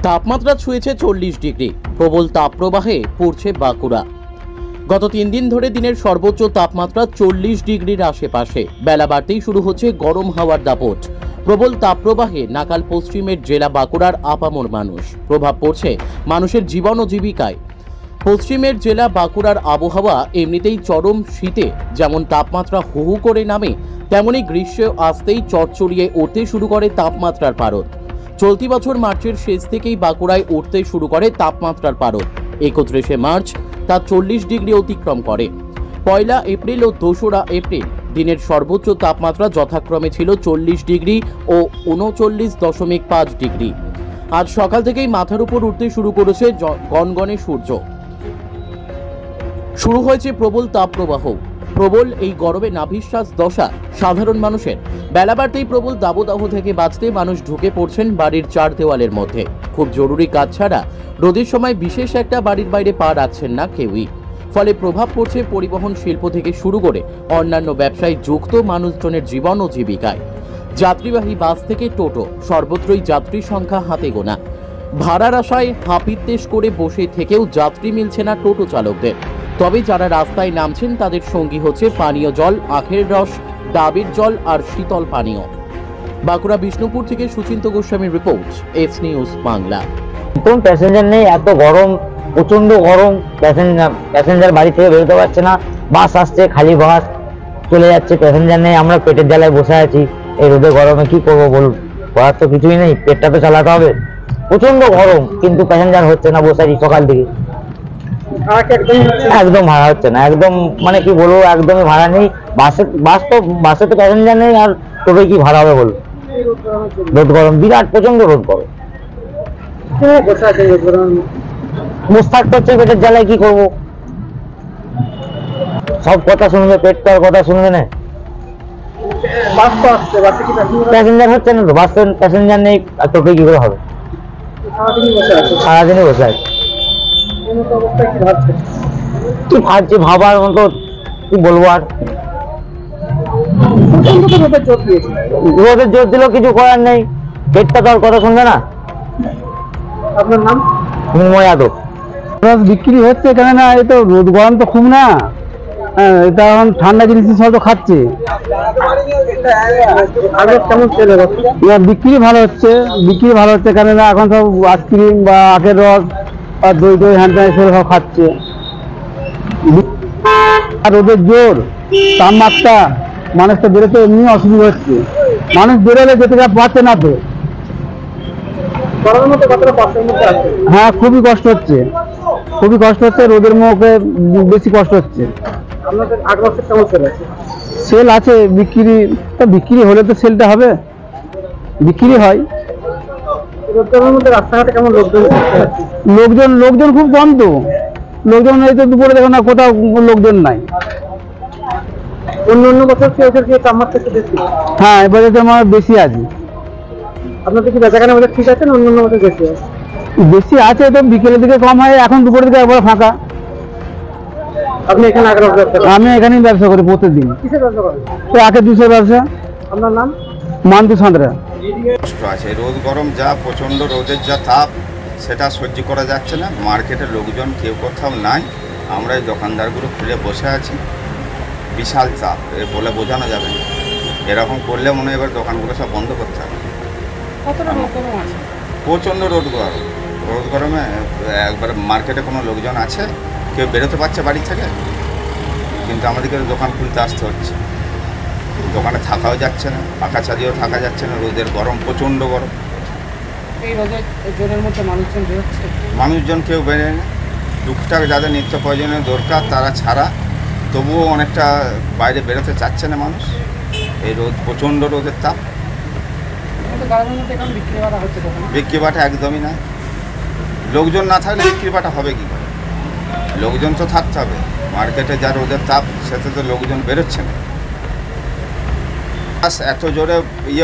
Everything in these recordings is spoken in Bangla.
তাপমাত্রা ছুঁয়েছে 40 ডিগ্রি। প্রবল তাপপ্রবাহে পড়ছে বাঁকুড়া। গত 3 দিন ধরে দিনের সর্বোচ্চ তাপমাত্রা 40 ডিগ্রির আশেপাশে। বেলা বাড়তেই শুরু হচ্ছে গরম হাওয়ার দাপট। প্রবল তাপপ্রবাহে নাকাল পশ্চিমের জেলা বাঁকুড়ার আপামর মানুষ। প্রভাব পড়ছে মানুষের জীবন ও জীবিকায়। পশ্চিমের জেলা বাঁকুড়ার আবহাওয়া এমনিতেই চরম শীতে যেমন তাপমাত্রা হু হু করে নামে, তেমনি গ্রীষ্ম আসতেই চড়চড়িয়ে উঠতে শুরু করে তাপমাত্রার পারদ। চলতি বছর মার্চের শেষ থেকেই বাঁকুড়ায় উঠতে শুরু করে তাপমাত্রার পারদ। 31শে মার্চ তা 40 ডিগ্রি অতিক্রম করে। 1 এপ্রিল ও 2রা এপ্রিল দিনের সর্বোচ্চ তাপমাত্রা যথাক্রমে ছিল 40 ডিগ্রি ও 39.5 ডিগ্রি। আজ সকাল থেকেই মাথার উপর উঠতে শুরু করেছে গনগনে সূর্য। শুরু হয়েছে প্রবল তাপপ্রবাহ। প্রবল এই গরমে নাভিশ্বাস দশা সাধারণ মানুষের। বেলা বাড়তেই প্রবল দাবদাহ থেকে বাঁচতে মানুষ ঢুকে পড়ছেন বাড়ির 4 দেওয়ালের মধ্যে। খুব জরুরি কাজ ছাড়া রোদের সময় বিশেষ একটা বাড়ির বাইরে পা রাখছেন না কেউই। ফলে প্রভাব পড়ছে পরিবহন শিল্প থেকে শুরু করে অন্যান্য ব্যবসায় যুক্ত মানুষজনের জীবন ও জীবিকায়। যাত্রীবাহী বাস থেকে টোটো সর্বত্রই যাত্রী সংখ্যা হাতে গোনা। ভাড়ার আশায় হাপিত্তেশ করে বসে থেকেও যাত্রী মিলছে না টোটো চালকদের। তবে যারা রাস্তায় নামছেন তাদের সঙ্গী হচ্ছে পানীয় জল, আখের রস, ডাবের জল আর শীতল পানীয়। বাঁকুড়া বিষ্ণুপুর থেকে সুচিন্ত গোস্বামীর রিপোর্ট, এস নিউজ বাংলা। কোন প্যাসেঞ্জার নেই, এত গরম, প্রচন্ড গরম। প্যাসেঞ্জার বাড়ি থেকে বেরোতে পারছে না। বাস আসছে, খালি বাস চলে যাচ্ছে, প্যাসেঞ্জার নেই। আমরা পেটের জ্বালায় বসে আছি এই রোদে গরমে। কি করবো বলুন, করার তো কিছুই নেই, পেটটা তো চালাতে হবে। প্রচন্ড গরম, কিন্তু প্যাসেঞ্জার হচ্ছে না। বসে আছি সকাল থেকে, একদম ভাড়া হচ্ছে না। একদম মানে কি বলবো, একদমই ভাড়া নেই। বাসে তো প্যাসেঞ্জার নেই, আর তবে কি ভাড়া হবে বলুন? রোদ গরম, বিরাট প্রচন্ড রোদ গরম। বসে থাকতে হচ্ছে পেটের জ্বালায়। কি করবো, সব কথা শুনবে, পেট তো আর কথা শুনবে না। প্যাসেঞ্জার হচ্ছে না তো, বাসে প্যাসেঞ্জার নেই, আর তোকে কি করে হবে? সারাদিনই বসে আছে। কি ভাবছি, ভাবার মতো কি বলবো আর। রোদের জোর দিলেও কিছু করার নেই, পেটটা তো আর কথা শুনবে না। আপনার নাম? মৃন্ময় যাদব। বিক্রি হচ্ছে কেন না, এই তো রোদ গরম তো খুব না, এটা এখন ঠান্ডা জিনিস সব তো খাচ্ছে। বিক্রি ভালো হচ্ছে, বিক্রি ভালো হচ্ছে কেন না, এখন সব আইসক্রিম বা আখের রস আর দই দই হ্যান্ড সেগুলো সব খাচ্ছে। আর রোদের জোর, তাপমাত্রা, মানুষ তো বেরোতে এমনি অসুবিধা হচ্ছে। মানুষ বেরোলে যেতে পারছে না তো। হ্যাঁ, খুবই কষ্ট হচ্ছে, খুবই কষ্ট হচ্ছে। রোদের মুখে বেশি কষ্ট হচ্ছে। সেল আছে, বিক্রি হলে তো সেলটা হবে, বিক্রি হয়। রাস্তাঘাটে কেমন লোকজন খুব কম তো। লোকজন এই তো দুপুরে দেখো না, কোথাও লোকজন নাই। অন্য বছর তাপমাত্রা বেশি? হ্যাঁ, এবারে তো আমার বেশি আছে। আপনাদের কি বেচাকেনা ঠিক আছে না অন্য বছর বেশি আছে? বেশি আছে তো, বিকেলের দিকে কম হয়, এখন দুপুরের দিকে একবার ফাঁকা। আপনি এখানে? আমি এখানেই ব্যবসা করি প্রতিদিন। কিসের ব্যবসা করেন? আখের জুসের ব্যবসা। আপনার নাম? মান্তু সাঁতরা। কষ্ট আছে, রোদ গরম যা, প্রচণ্ড রোদের যা তাপ, সেটা সহ্য করা যাচ্ছে না। মার্কেটের লোকজন কেউ কোথাও নাই, আমরা এই দোকানদারগুলো খুলে বসে আছি। বিশাল চাপ, বলে বোঝানো যাবে না। এরকম করলে মনে হয় এবার দোকানগুলো সব বন্ধ করতে হবে। প্রচণ্ড রোদ গরমে একবার মার্কেটে কোনো লোকজন আছে, কেউ বেরোতে পারছে বাড়ি থেকে, কিন্তু আমাদেরকে দোকান খুলতে আসতে হচ্ছে। দোকানে থাকাও যাচ্ছে না, পাখা চালিয়েও থাকা যাচ্ছে না। রোদের গরম, প্রচণ্ড গরম। এই রোদের জোরের মধ্যে মানুষজন কেউ বেরোয় না। টুকটাক যাদের নিত্য প্রয়োজনীয় দরকার তারা ছাড়া তবুও অনেকটা বাইরে বেরোতে চাচ্ছে না মানুষ। এই রোদ, প্রচণ্ড রোদের তাপ। বিক্রি বাটা একদমই না। লোকজন না থাকলে বিক্রি বাটা হবে কি করে? লোকজন তো থাকতে হবে। মার্কেটে যা রোদের তাপ, সেটা তো লোকজন বেরোচ্ছে না। এত জোরে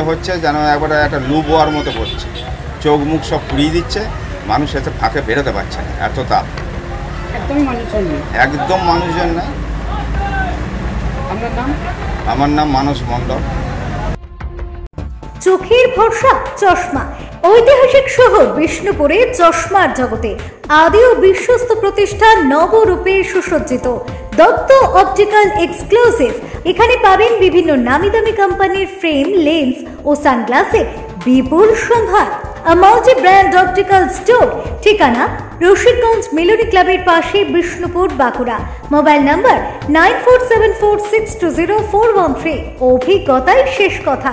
হচ্ছে যেন একবারে একটা লু বোয়ার মতো পড়ছে, চোখ মুখ সব পুড়িয়ে দিচ্ছে। মানুষ এতে ফাঁকে বেরোতে পারছে না, এত তাপ। একদম মানুষজন নাই। আমার নাম মানস মণ্ডল। চোখের ভরসা চশমা, ঐতিহাসিক শহর বিষ্ণুপুরে চশমার জগতে আদি ও বিশ্বস্ত প্রতিষ্ঠান নবরূপে সুসজ্জিত দত্ত অপটিক্যাল এক্সক্লুসিভ। এখানে পাবেন বিভিন্ন নামি দামি কোম্পানির ফ্রেম, লেন্স ও সানগ্লাসের বিপুল সম্ভার। মাল্টি ব্র্যান্ড অপটিক্যাল স্টোর, ঠিকানা রশিদগঞ্জ মিলনী ক্লাবের পাশে, বিষ্ণুপুর, বাঁকুড়া। Mobile number 9474620413। অভিজ্ঞতাই শেষ কথা।